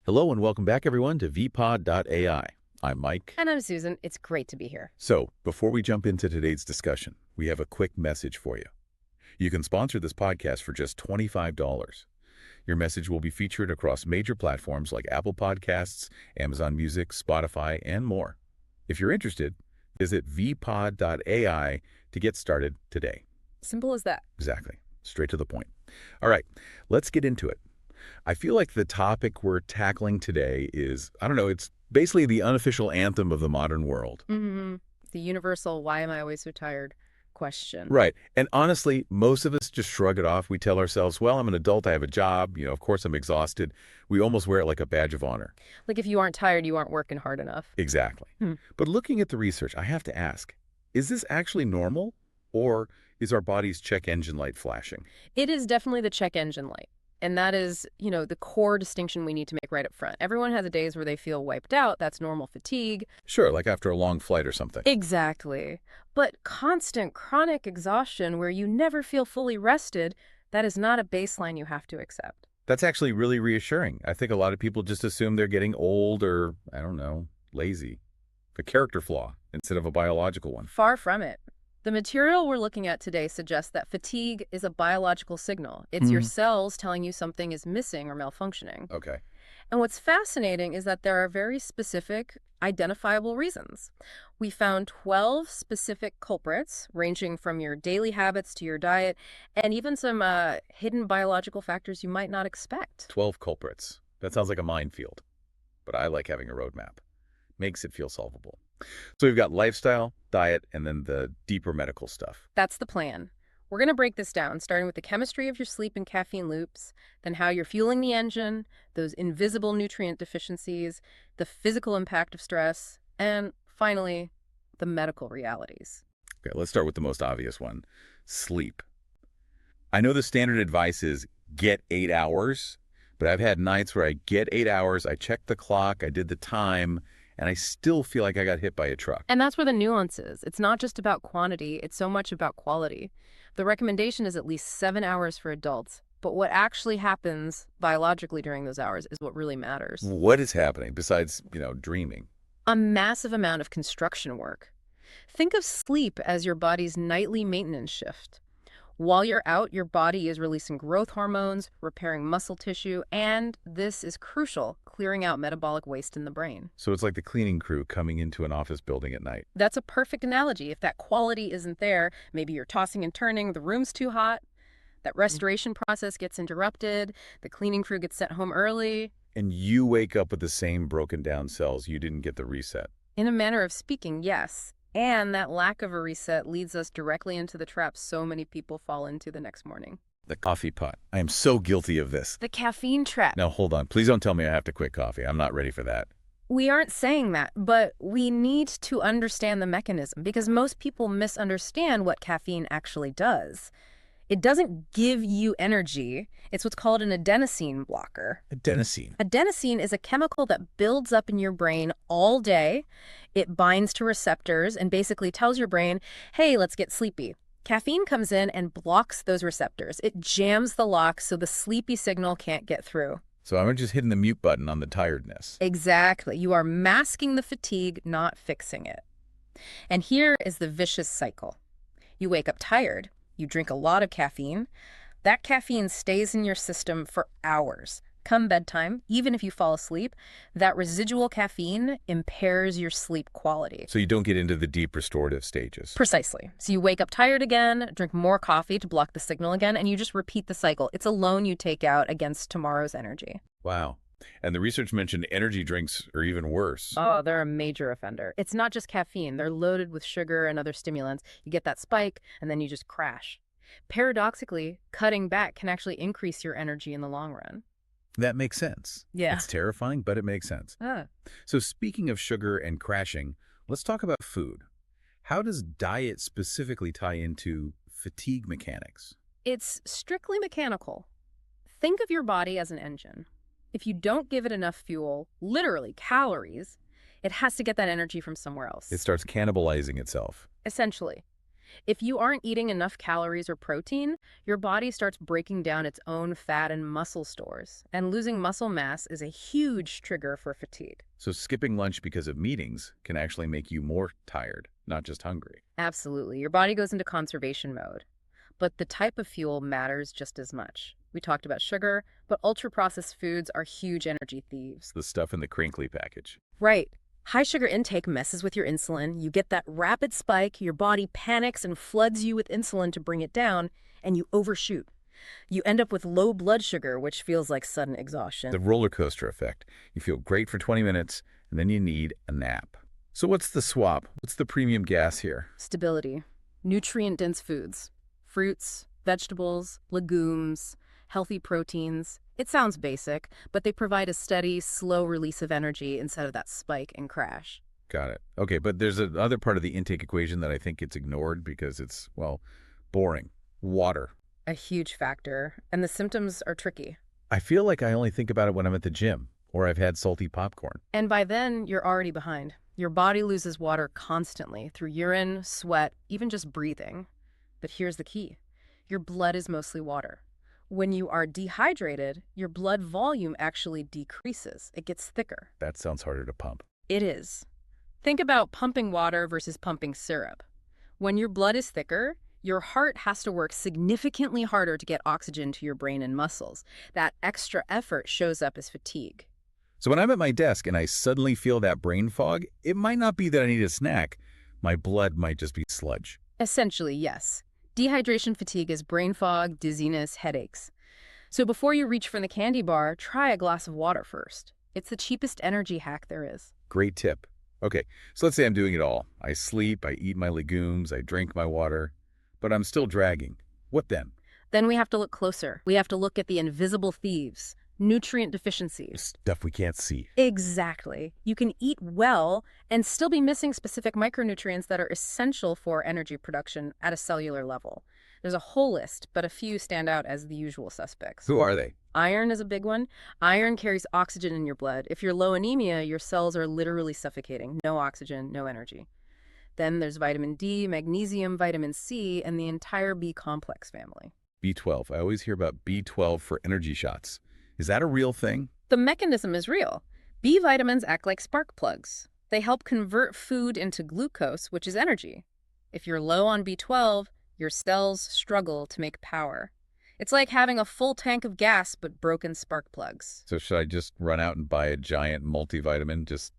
Hello and welcome back, everyone, to vpod.ai. I'm Mike. And I'm Susan. It's great to be here. So, before we jump into today's discussion, we have a quick message for you. You can sponsor this podcast for just $25. Your message will be featured across major platforms like Apple Podcasts, Amazon Music, Spotify, and more. If you're interested, visit vpod.ai to get started today. Simple as that. Exactly. Straight to the point. All right, let's get into it. I feel like the topic we're tackling today is, it's basically the unofficial anthem of the modern world. Mm-hmm. The universal, why am I always so tired question. Right. And honestly, most of us just shrug it off. We tell ourselves, well, I'm an adult, I have a job, of course I'm exhausted. We almost wear it like a badge of honor. Like if you aren't tired, you aren't working hard enough. Exactly. But looking at the research, I have to ask, is this actually normal? Or is our body's check engine light flashing? It is definitely the check engine light. And that is, the core distinction we need to make right up front. Everyone has days where they feel wiped out. That's normal fatigue. Sure, like after a long flight or something. Exactly. But constant chronic exhaustion where you never feel fully rested, that is not a baseline you have to accept. That's actually really reassuring. I think a lot of people just assume they're getting old or, lazy. A character flaw instead of a biological one. Far from it. The material we're looking at today suggests that fatigue is a biological signal. It's your cells telling you something is missing or malfunctioning. Okay. And what's fascinating is that there are very specific, identifiable reasons. We found 12 specific culprits, ranging from your daily habits to your diet, and even some hidden biological factors you might not expect. 12 culprits. That sounds like a minefield. But I like having a roadmap. Makes it feel solvable. So we've got lifestyle, diet, and then the deeper medical stuff. That's the plan. We're going to break this down, starting with the chemistry of your sleep and caffeine loops, then how you're fueling the engine, those invisible nutrient deficiencies, the physical impact of stress, and finally, the medical realities. Okay, let's start with the most obvious one, sleep. I know the standard advice is get 8 hours, but I've had nights where I get 8 hours, I checked the clock, I did the time, and I still feel like I got hit by a truck. And that's where the nuance is. It's not just about quantity, it's so much about quality. The recommendation is at least 7 hours for adults, but what actually happens biologically during those hours is what really matters. What is happening besides, dreaming? A massive amount of construction work. Think of sleep as your body's nightly maintenance shift. While you're out, your body is releasing growth hormones, repairing muscle tissue, and this is crucial, clearing out metabolic waste in the brain. So it's like the cleaning crew coming into an office building at night. That's a perfect analogy. If that quality isn't there, maybe you're tossing and turning, the room's too hot, that restoration process gets interrupted, the cleaning crew gets sent home early. And you wake up with the same broken down cells. You didn't get the reset. In a manner of speaking, yes. And that lack of a reset leads us directly into the trap so many people fall into the next morning. The coffee pot. I am so guilty of this. The caffeine trap. Now, hold on. Please don't tell me I have to quit coffee. I'm not ready for that. We aren't saying that, but we need to understand the mechanism because most people misunderstand what caffeine actually does. It doesn't give you energy. It's what's called an adenosine blocker. Adenosine. Adenosine is a chemical that builds up in your brain all day. It binds to receptors and basically tells your brain, hey, let's get sleepy. Caffeine comes in and blocks those receptors. It jams the lock so the sleepy signal can't get through. So I'm just hitting the mute button on the tiredness. Exactly. You are masking the fatigue, not fixing it. And here is the vicious cycle. You wake up tired. You drink a lot of caffeine. That caffeine stays in your system for hours. Come bedtime, even if you fall asleep, that residual caffeine impairs your sleep quality. So you don't get into the deep restorative stages. Precisely. So you wake up tired again, drink more coffee to block the signal again, and you just repeat the cycle. It's a loan you take out against tomorrow's energy. Wow. And the research mentioned energy drinks are even worse. Oh, they're a major offender. It's not just caffeine. They're loaded with sugar and other stimulants. You get that spike, and then you just crash. Paradoxically, cutting back can actually increase your energy in the long run. That makes sense. Yeah. It's terrifying, but it makes sense. So speaking of sugar and crashing, let's talk about food. How does diet specifically tie into fatigue mechanics? It's strictly mechanical. Think of your body as an engine. If you don't give it enough fuel, literally calories, it has to get that energy from somewhere else. It starts cannibalizing itself. Essentially. If you aren't eating enough calories or protein, your body starts breaking down its own fat and muscle stores, and losing muscle mass is a huge trigger for fatigue. So skipping lunch because of meetings can actually make you more tired, not just hungry. Absolutely. Your body goes into conservation mode. But the type of fuel matters just as much. We talked about sugar, but ultra-processed foods are huge energy thieves. The stuff in the crinkly package. Right. High sugar intake messes with your insulin. You get that rapid spike, your body panics and floods you with insulin to bring it down, and you overshoot. You end up with low blood sugar, which feels like sudden exhaustion. The roller coaster effect. You feel great for 20 minutes, and then you need a nap. So what's the swap? What's the premium gas here? Stability. Nutrient-dense foods. Fruits, vegetables, legumes, healthy proteins. It sounds basic, but they provide a steady, slow release of energy instead of that spike and crash. Got it. Okay, but there's another part of the intake equation that I think gets ignored because it's, well, boring. Water. A huge factor, and the symptoms are tricky. I feel like I only think about it when I'm at the gym or I've had salty popcorn. And by then, you're already behind. Your body loses water constantly through urine, sweat, even just breathing. But here's the key. Your blood is mostly water. When you are dehydrated, your blood volume actually decreases. It gets thicker. That sounds harder to pump. It is. Think about pumping water versus pumping syrup. When your blood is thicker, your heart has to work significantly harder to get oxygen to your brain and muscles. That extra effort shows up as fatigue. So when I'm at my desk and I suddenly feel that brain fog, it might not be that I need a snack. My blood might just be sludge. Essentially, yes. Dehydration fatigue is brain fog, dizziness, headaches. So before you reach for the candy bar, try a glass of water first. It's the cheapest energy hack there is. Great tip. Okay, so let's say I'm doing it all. I sleep, I eat my legumes, I drink my water, but I'm still dragging. What then? Then we have to look closer. We have to look at the invisible thieves, nutrient deficiencies. Stuff we can't see. Exactly. You can eat well and still be missing specific micronutrients that are essential for energy production at a cellular level. There's a whole list, but a few stand out as the usual suspects. Who are they? Iron is a big one. Iron carries oxygen in your blood. If you're low anemia, your cells are literally suffocating. No oxygen, no energy. Then there's vitamin D, magnesium, vitamin C, and the entire B complex family. B12. I always hear about B12 for energy shots. Is that a real thing? The mechanism is real. B vitamins act like spark plugs. They help convert food into glucose, which is energy. If you're low on B12, your cells struggle to make power. It's like having a full tank of gas but broken spark plugs. So should I just run out and buy a giant multivitamin, just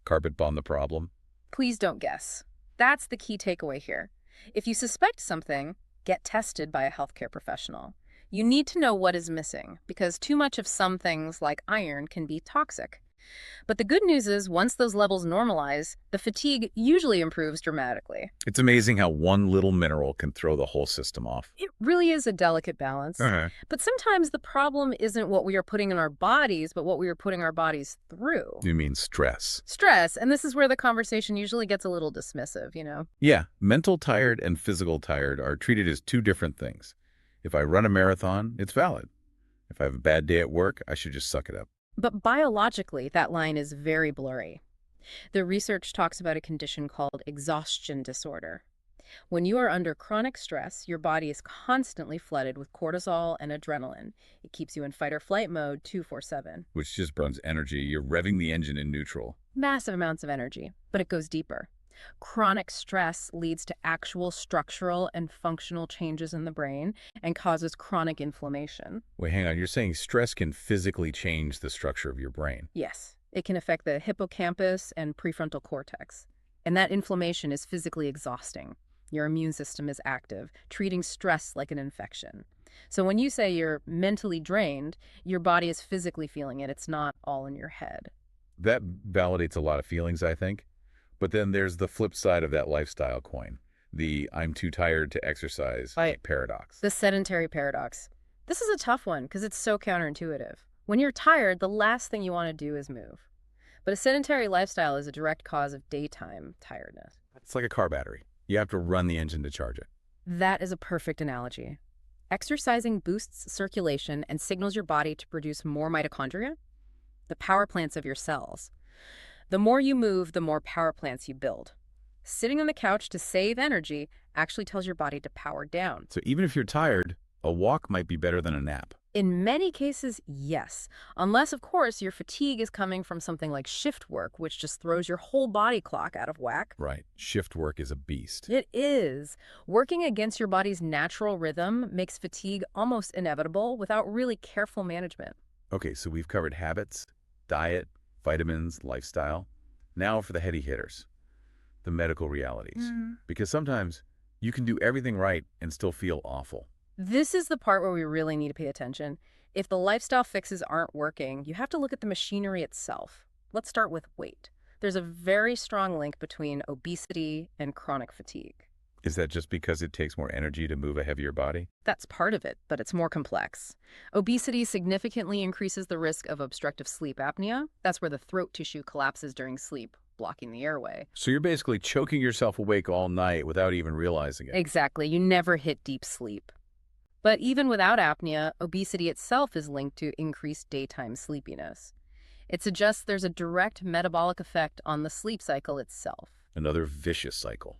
carpet bomb the problem? Please don't guess. That's the key takeaway here. If you suspect something, get tested by a healthcare professional. You need to know what is missing, because too much of some things, like iron, can be toxic. But the good news is, once those levels normalize, the fatigue usually improves dramatically. It's amazing how one little mineral can throw the whole system off. It really is a delicate balance. But sometimes the problem isn't what we are putting in our bodies, but what we are putting our bodies through. You mean stress? Stress, and this is where the conversation usually gets a little dismissive, you know? Yeah, mental tired and physical tired are treated as two different things. If I run a marathon, it's valid. If I have a bad day at work, I should just suck it up. But biologically, that line is very blurry. The research talks about a condition called exhaustion disorder. When you are under chronic stress, your body is constantly flooded with cortisol and adrenaline. It keeps you in fight or flight mode 24/7. Which just burns energy. You're revving the engine in neutral. Massive amounts of energy, but it goes deeper. Chronic stress leads to actual structural and functional changes in the brain and causes chronic inflammation. Wait, hang on. You're saying stress can physically change the structure of your brain? Yes, it can affect the hippocampus and prefrontal cortex. And that inflammation is physically exhausting. Your immune system is active, treating stress like an infection. So when you say you're mentally drained, your body is physically feeling it. It's not all in your head. That validates a lot of feelings, I think. But then there's the flip side of that lifestyle coin, the I'm too tired to exercise paradox. The sedentary paradox. This is a tough one because it's so counterintuitive. When you're tired, the last thing you want to do is move. But a sedentary lifestyle is a direct cause of daytime tiredness. It's like a car battery. You have to run the engine to charge it. That is a perfect analogy. Exercising boosts circulation and signals your body to produce more mitochondria, the power plants of your cells. The more you move, the more power plants you build. Sitting on the couch to save energy actually tells your body to power down. So even if you're tired, a walk might be better than a nap. In many cases, yes. Unless, of course, your fatigue is coming from something like shift work, which just throws your whole body clock out of whack. Right. Shift work is a beast. It is. Working against your body's natural rhythm makes fatigue almost inevitable without really careful management. Okay, so we've covered habits, diet, vitamins, lifestyle. Now for the heady hitters, the medical realities. Because sometimes you can do everything right and still feel awful. This is the part where we really need to pay attention. If the lifestyle fixes aren't working, you have to look at the machinery itself. Let's start with weight. There's a very strong link between obesity and chronic fatigue. Is that just because it takes more energy to move a heavier body? That's part of it, but it's more complex. Obesity significantly increases the risk of obstructive sleep apnea. That's where the throat tissue collapses during sleep, blocking the airway. So you're basically choking yourself awake all night without even realizing it. Exactly. You never hit deep sleep. But even without apnea, obesity itself is linked to increased daytime sleepiness. It suggests there's a direct metabolic effect on the sleep cycle itself. Another vicious cycle.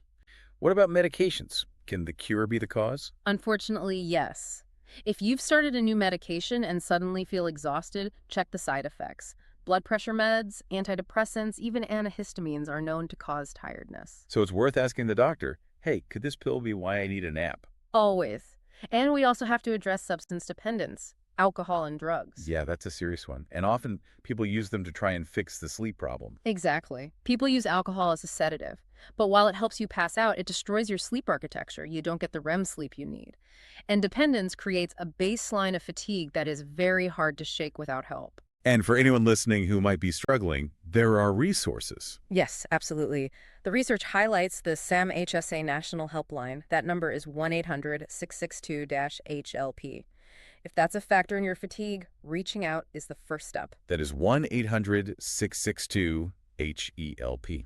What about medications? Can the cure be the cause? Unfortunately, yes. If you've started a new medication and suddenly feel exhausted, check the side effects. Blood pressure meds, antidepressants, even antihistamines are known to cause tiredness. So it's worth asking the doctor, hey, could this pill be why I need a nap? Always. And we also have to address substance dependence, alcohol and drugs. Yeah, that's a serious one. And often people use them to try and fix the sleep problem. Exactly. People use alcohol as a sedative. But while it helps you pass out, it destroys your sleep architecture. You don't get the REM sleep you need. And dependence creates a baseline of fatigue that is very hard to shake without help. And for anyone listening who might be struggling, there are resources. Yes, absolutely. The research highlights the SAMHSA National Helpline. That number is 1-800-662-HLP. If that's a factor in your fatigue, reaching out is the first step. That is 1-800-662-HELP.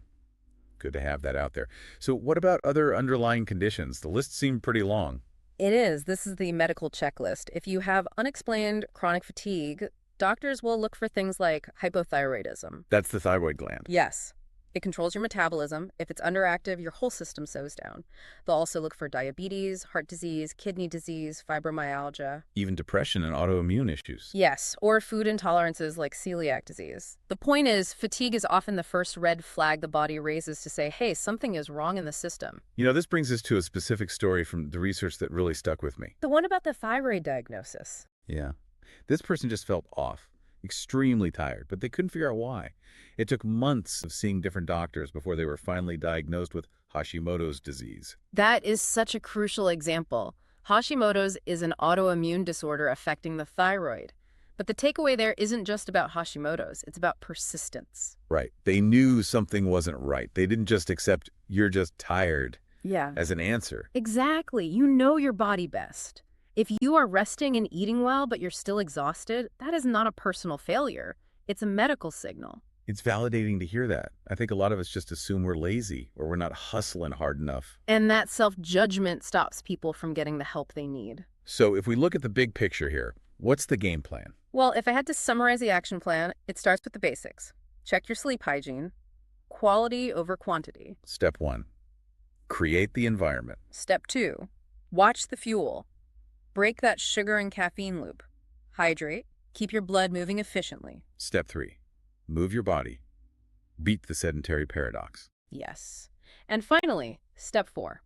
Good to have that out there. So what about other underlying conditions? The list seemed pretty long. It is. This is the medical checklist. If you have unexplained chronic fatigue, doctors will look for things like hypothyroidism. That's the thyroid gland. Yes. It controls your metabolism. If it's underactive, your whole system slows down. They'll also look for diabetes, heart disease, kidney disease, fibromyalgia. Even depression and autoimmune issues. Yes, or food intolerances like celiac disease. The point is, fatigue is often the first red flag the body raises to say, hey, something is wrong in the system. You know, this brings us to a specific story from the research that really stuck with me. The one about the thyroid diagnosis. Yeah. This person just felt off, extremely tired, but they couldn't figure out why. It took months of seeing different doctors before they were finally diagnosed with Hashimoto's disease. That is such a crucial example. Hashimoto's is an autoimmune disorder affecting the thyroid. But the takeaway there isn't just about Hashimoto's, it's about persistence. Right. They knew something wasn't right. They didn't just accept you're just tired as an answer. Exactly. You know your body best. If you are resting and eating well, but you're still exhausted, that is not a personal failure. It's a medical signal. It's validating to hear that. I think a lot of us just assume we're lazy or we're not hustling hard enough. And that self-judgment stops people from getting the help they need. So if we look at the big picture here, what's the game plan? Well, if I had to summarize the action plan, it starts with the basics. Check your sleep hygiene. Quality over quantity. Step 1, create the environment. Step 2, watch the fuel. Break that sugar and caffeine loop. Hydrate. Keep your blood moving efficiently. Step 3, move your body. Beat the sedentary paradox. Yes. And finally, step 4.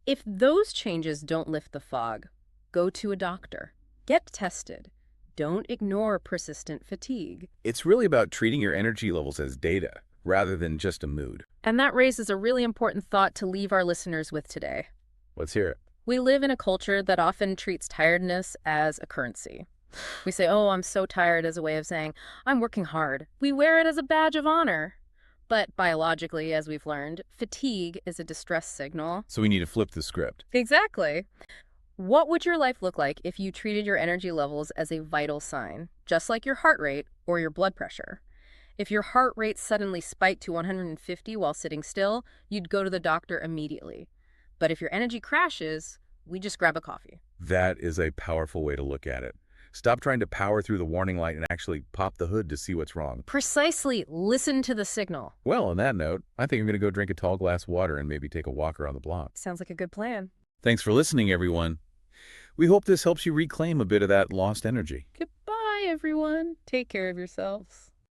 If those changes don't lift the fog, go to a doctor. Get tested. Don't ignore persistent fatigue. It's really about treating your energy levels as data rather than just a mood. And that raises a really important thought to leave our listeners with today. Let's hear it. We live in a culture that often treats tiredness as a currency. We say, oh, I'm so tired as a way of saying, I'm working hard. We wear it as a badge of honor. But biologically, as we've learned, fatigue is a distress signal. So we need to flip the script. Exactly. What would your life look like if you treated your energy levels as a vital sign, just like your heart rate or your blood pressure? If your heart rate suddenly spiked to 150 while sitting still, you'd go to the doctor immediately. But if your energy crashes, we just grab a coffee. That is a powerful way to look at it. Stop trying to power through the warning light and actually pop the hood to see what's wrong. Precisely. Listen to the signal. Well, on that note, I think I'm going to go drink a tall glass of water and maybe take a walk around the block. Sounds like a good plan. Thanks for listening, everyone. We hope this helps you reclaim a bit of that lost energy. Goodbye, everyone. Take care of yourselves.